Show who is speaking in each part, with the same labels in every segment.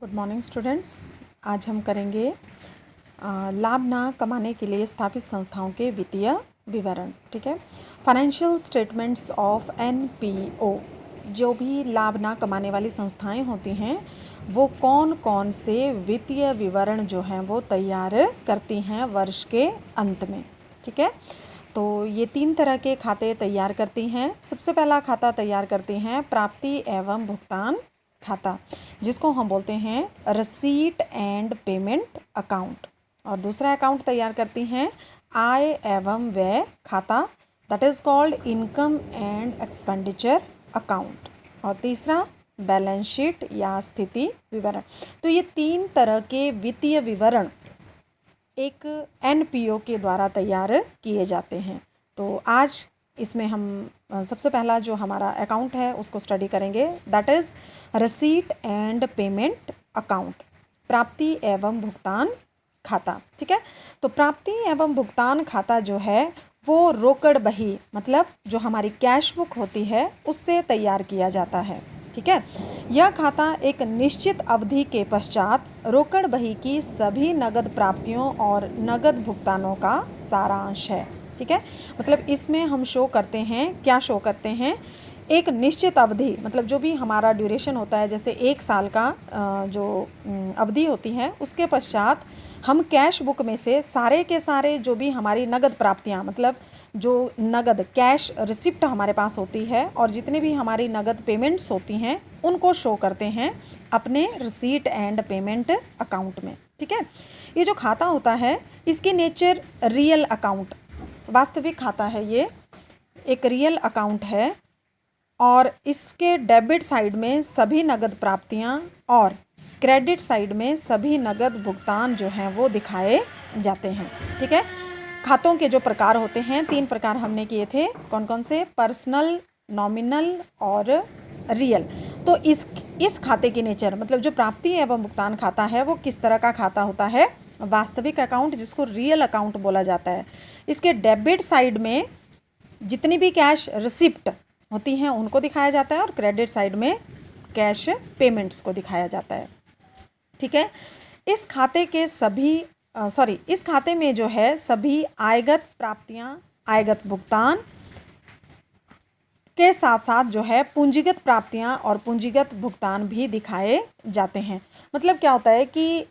Speaker 1: Good morning students. आज हम करेंगे लाभ ना कमाने के लिए स्थापित संस्थाओं के वित्तीय विवरण। ठीक है, फाइनेंशियल स्टेटमेंट्स ऑफ एनपीओ। जो भी लाभ ना कमाने वाली संस्थाएं होती हैं वो कौन कौन से वित्तीय विवरण जो हैं वो तैयार करती हैं वर्ष के अंत में। ठीक है, तो ये 3 तरह के खाते तैयार करती हैं। सबसे पहला खाता तैयार करती हैं प्राप्ति एवं भुगतान खाता, जिसको हम बोलते हैं रसीट एंड पेमेंट अकाउंट। और दूसरा अकाउंट तैयार करती हैं आय एवं व्यय खाता, that is called income and expenditure account. और तीसरा बैलेंस शीट या स्थिति विवरण। तो ये 3 तरह के वित्तीय विवरण एक एनपीओ के द्वारा तैयार किए जाते हैं। तो आज इसमें हम सबसे पहला जो हमारा अकाउंट है उसको स्टडी करेंगे, that is receipt and payment account, प्राप्ति एवं भुगतान खाता। ठीक है, तो प्राप्ति एवं भुगतान खाता जो है वो रोकड़ बही, मतलब जो हमारी कैश बुक होती है उससे तैयार किया जाता है। ठीक है, यह खाता एक निश्चित अवधि के पश्चात रोकड़ बही की सभी नगद प्राप्तियों और नगद भुगतानों का सारांश है। ठीक है, मतलब इसमें हम शो करते हैं, क्या शो करते हैं, एक निश्चित अवधि, मतलब जो भी हमारा ड्यूरेशन होता है, जैसे 1 साल का जो अवधि होती है उसके पश्चात हम कैश बुक में से सारे के सारे जो भी हमारी नगद प्राप्तियां, मतलब जो नगद कैश रिसिप्ट हमारे पास होती है और जितने भी हमारी नगद पेमेंट्स होती हैं उनको शो करते हैं अपने रिसीट एंड पेमेंट अकाउंट में। ठीक है, ये जो खाता होता है इसकी नेचर रियल अकाउंट, वास्तविक खाता है, ये एक रियल अकाउंट है और इसके डेबिट साइड में सभी नगद प्राप्तियां और क्रेडिट साइड में सभी नगद भुगतान जो हैं वो दिखाए जाते हैं। ठीक है, खातों के जो प्रकार होते हैं 3 प्रकार हमने किए थे, कौन कौन से, पर्सनल, नॉमिनल और रियल। तो इस खाते की नेचर, मतलब जो प्राप्ति एवं भुगतान खाता है वो किस तरह का खाता होता है, वास्तविक अकाउंट, जिसको रियल अकाउंट बोला जाता है। इसके डेबिट साइड में जितनी भी कैश रिसिप्ट होती हैं उनको दिखाया जाता है और क्रेडिट साइड में कैश पेमेंट्स को दिखाया जाता है। ठीक है, इस खाते के सभी इस खाते में जो है सभी आयगत प्राप्तियां, आयगत भुगतान के साथ साथ जो है पूंजीगत प्राप्तियां और पूंजीगत भुगतान भी दिखाए जाते हैं। मतलब क्या होता है कि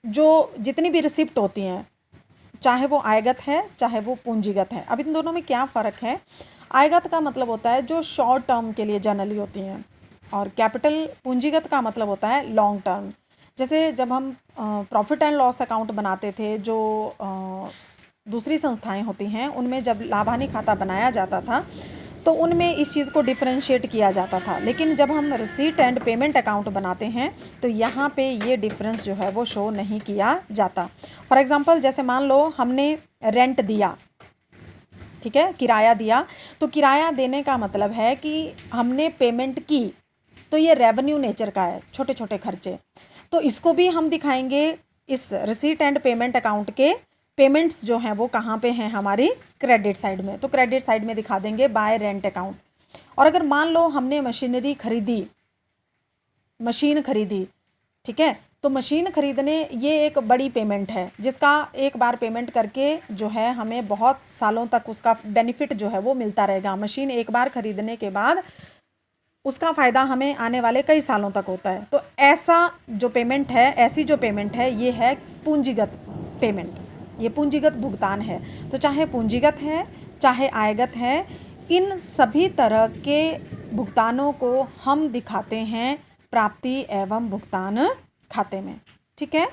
Speaker 1: जो जितनी भी रिसिप्ट होती हैं, चाहे वो आयगत है चाहे वो पूंजीगत है। अब इन दोनों में क्या फ़र्क है, आयगत का मतलब होता है जो शॉर्ट टर्म के लिए जनरली होती हैं और कैपिटल पूंजीगत का मतलब होता है लॉन्ग टर्म। जैसे जब हम प्रॉफिट एंड लॉस अकाउंट बनाते थे, जो दूसरी संस्थाएं होती हैं उनमें जब लाभानी खाता बनाया जाता था तो उनमें इस चीज़ को डिफरेंशिएट किया जाता था, लेकिन जब हम रिसीट एंड पेमेंट अकाउंट बनाते हैं तो यहाँ पे ये डिफरेंस जो है वो शो नहीं किया जाता। फॉर एग्जांपल, जैसे मान लो हमने रेंट दिया, ठीक है, किराया दिया, तो किराया देने का मतलब है कि हमने पेमेंट की, तो ये रेवेन्यू नेचर का है, छोटे छोटे खर्चे, तो इसको भी हम दिखाएंगे इस रिसीट एंड पेमेंट अकाउंट के। पेमेंट्स जो हैं वो कहाँ पे हैं, हमारी क्रेडिट साइड में, तो क्रेडिट साइड में दिखा देंगे बाय रेंट अकाउंट। और अगर मान लो हमने मशीन खरीदी, ठीक है, तो मशीन खरीदने ये एक बड़ी पेमेंट है जिसका एक बार पेमेंट करके जो है हमें बहुत सालों तक उसका बेनिफिट जो है वो मिलता रहेगा। मशीन एक बार खरीदने के बाद उसका फ़ायदा हमें आने वाले कई सालों तक होता है। तो ऐसी जो पेमेंट है ये है पूंजीगत पेमेंट, ये पूंजीगत भुगतान है। तो चाहे पूंजीगत है चाहे आयगत है, इन सभी तरह के भुगतानों को हम दिखाते हैं प्राप्ति एवं भुगतान खाते में। ठीक है।